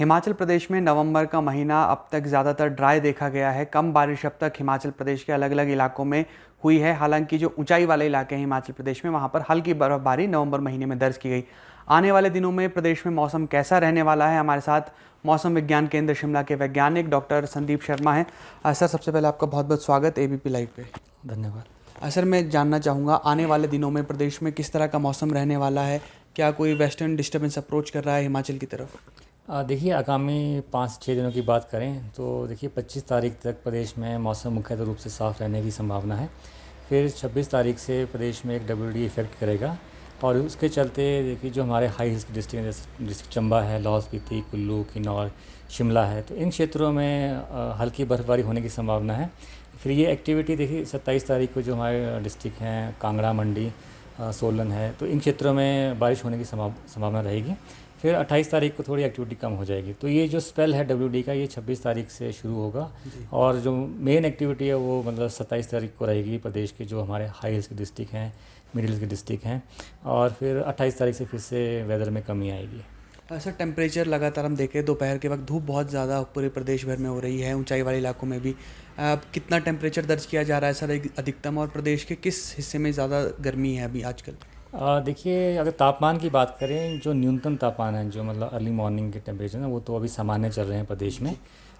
हिमाचल प्रदेश में नवंबर का महीना अब तक ज़्यादातर ड्राई देखा गया है। कम बारिश अब तक हिमाचल प्रदेश के अलग अलग इलाकों में हुई है। हालांकि जो ऊंचाई वाले इलाके हैं हिमाचल प्रदेश में, वहां पर हल्की बर्फबारी नवंबर महीने में दर्ज की गई। आने वाले दिनों में प्रदेश में मौसम कैसा रहने वाला है, हमारे साथ मौसम विज्ञान केंद्र शिमला के वैज्ञानिक डॉक्टर संदीप शर्मा हैं। सर, सबसे पहले आपका बहुत बहुत स्वागत ABP लाइव पे। धन्यवाद। सर, मैं जानना चाहूँगा आने वाले दिनों में प्रदेश में किस तरह का मौसम रहने वाला है। क्या कोई वेस्टर्न डिस्टर्बेंस अप्रोच कर रहा है हिमाचल की तरफ? देखिए, आगामी 5-6 दिनों की बात करें तो देखिए 25 तारीख तक प्रदेश में मौसम मुख्यतः रूप से साफ़ रहने की संभावना है। फिर 26 तारीख से प्रदेश में एक WD इफेक्ट करेगा और उसके चलते देखिए जो हमारे हाई हिल्स की डिस्ट्रिक्ट जैसे डिस्ट्रिक्ट चंबा है, लाहौल स्पीति, कुल्लू, किन्नौर, शिमला है, तो इन क्षेत्रों में हल्की बर्फबारी होने की संभावना है। फिर ये एक्टिविटी देखिए 27 तारीख को जो हमारे डिस्ट्रिक्ट हैं कांगड़ा, मंडी, सोलन है, तो इन क्षेत्रों में बारिश होने की संभावना रहेगी। फिर 28 तारीख को थोड़ी एक्टिविटी कम हो जाएगी। तो ये जो स्पेल है WD का, ये 26 तारीख से शुरू होगा और जो मेन एक्टिविटी है वो मतलब 27 तारीख को रहेगी प्रदेश के जो हमारे हाई हिल्स के डिस्ट्रिक्ट हैं, मिडिल हिल्स के डिस्ट्रिक्ट हैं, और फिर 28 तारीख से फिर से वेदर में कमी आएगी। सर, टेम्परेचर लगातार हम देखें दोपहर के वक्त धूप बहुत ज़्यादा पूरे प्रदेश भर में हो रही है, ऊंचाई वाले इलाकों में भी। कितना टेम्परेचर दर्ज किया जा रहा है सर अधिकतम, और प्रदेश के किस हिस्से में ज़्यादा गर्मी है अभी आजकल? देखिए, अगर तापमान की बात करें, जो न्यूनतम तापमान है, जो मतलब अर्ली मॉर्निंग के टेम्परेचर है, वो तो अभी सामान्य चल रहे हैं प्रदेश में।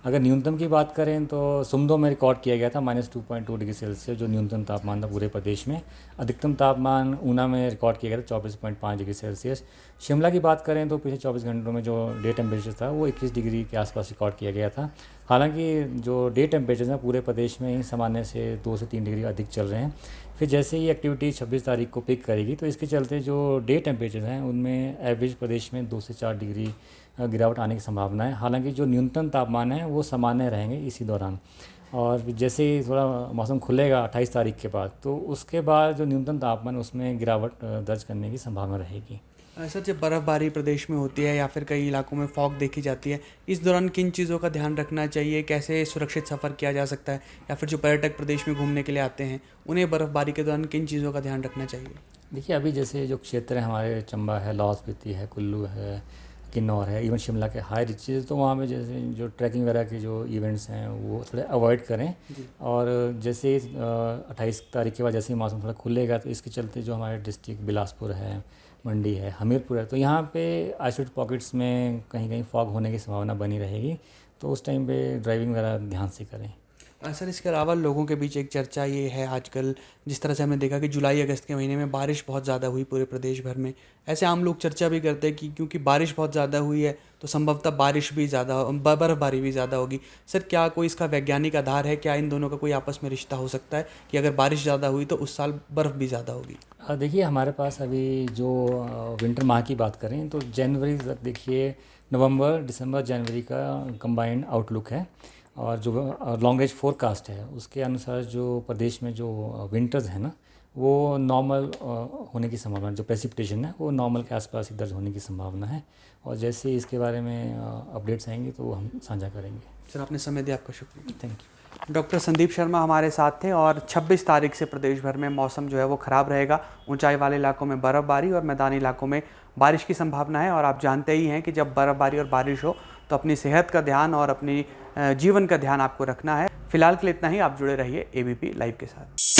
अगर न्यूनतम की बात करें तो सुमदो में रिकॉर्ड किया गया था -2.2 डिग्री सेल्सियस जो न्यूनतम तापमान था पूरे प्रदेश में। अधिकतम तापमान ऊना में रिकॉर्ड किया गया था 24.5 डिग्री सेल्सियस। शिमला की बात करें तो पिछले 24 घंटों में जो डे टेम्परेचर था वो 21 डिग्री के आसपास रिकॉर्ड किया गया था। हालांकि जो डे टेम्परेचर है पूरे प्रदेश में ही सामान्य से 2 से 3 डिग्री अधिक चल रहे हैं। फिर जैसे ही एक्टिविटी 26 तारीख को पिक करेगी तो इसके चलते जो डे टेम्परेचर हैं उनमें एवरेज प्रदेश में 2 से 4 डिग्री गिरावट आने की संभावना है। हालांकि जो न्यूनतम तापमान है वो सामान्य रहेंगे इसी दौरान, और जैसे ही थोड़ा मौसम खुलेगा 28 तारीख के बाद, तो उसके बाद जो न्यूनतम तापमान उसमें गिरावट दर्ज करने की संभावना रहेगी। सर, जब बर्फ़बारी प्रदेश में होती है या फिर कई इलाकों में फॉग देखी जाती है, इस दौरान किन चीज़ों का ध्यान रखना चाहिए? कैसे सुरक्षित सफ़र किया जा सकता है? या फिर जो पर्यटक प्रदेश में घूमने के लिए आते हैं उन्हें बर्फ़बारी के दौरान किन चीज़ों का ध्यान रखना चाहिए? देखिए, अभी जैसे जो क्षेत्र है हमारे चंबा है, लाहौल स्पीति है, कुल्लू है, किन्नौर है, इवन शिमला के हाई रिचेज, तो वहाँ पे जैसे जो ट्रैकिंग वगैरह के जो इवेंट्स हैं वो थोड़े अवॉइड करें। और जैसे 28 तारीख के बाद जैसे ही मौसम थोड़ा खुलेगा तो इसके चलते जो हमारे डिस्ट्रिक्ट बिलासपुर है, मंडी है, हमीरपुर है, तो यहाँ पे आइसोलेटेड पॉकेट्स में कहीं कहीं फॉग होने की संभावना बनी रहेगी। तो उस टाइम पे ड्राइविंग वगैरह ध्यान से करें। सर, इसके अलावा लोगों के बीच एक चर्चा ये है आजकल, जिस तरह से हमने देखा कि जुलाई अगस्त के महीने में बारिश बहुत ज़्यादा हुई पूरे प्रदेश भर में। ऐसे आम लोग चर्चा भी करते हैं कि क्योंकि बारिश बहुत ज़्यादा हुई है तो संभवतः बारिश भी ज़्यादा, बर्फबारी भी ज़्यादा होगी। सर, क्या कोई इसका वैज्ञानिक आधार है? क्या इन दोनों का कोई आपस में रिश्ता हो सकता है कि अगर बारिश ज़्यादा हुई तो उस साल बर्फ़ भी ज़्यादा होगी? देखिए, हमारे पास अभी जो विंटर माह की बात करें तो जनवरी तक देखिए नवंबर, दिसंबर, जनवरी का कंबाइंड आउटलुक है, और जो लॉन्ग रेंज फोरकास्ट है उसके अनुसार जो प्रदेश में जो विंटर्स है ना वो नॉर्मल होने की संभावना, जो प्रेसिपिटेशन है वो नॉर्मल के आसपास ही दर्ज होने की संभावना है। और जैसे ही इसके बारे में अपडेट्स आएंगे तो हम साझा करेंगे। सर, आपने समय दिया, आपका शुक्रिया। Thank you. Doctor Sandeep Sharma हमारे साथ थे। और 26 तारीख से प्रदेश भर में मौसम जो है वो ख़राब रहेगा। ऊंचाई वाले इलाकों में बर्फ़बारी और मैदानी इलाकों में बारिश की संभावना है। और आप जानते ही हैं कि जब बर्फ़बारी और बारिश हो तो अपनी सेहत का ध्यान और अपनी जीवन का ध्यान आपको रखना है। फिलहाल के लिए इतना ही। आप जुड़े रहिए ABP लाइव के साथ।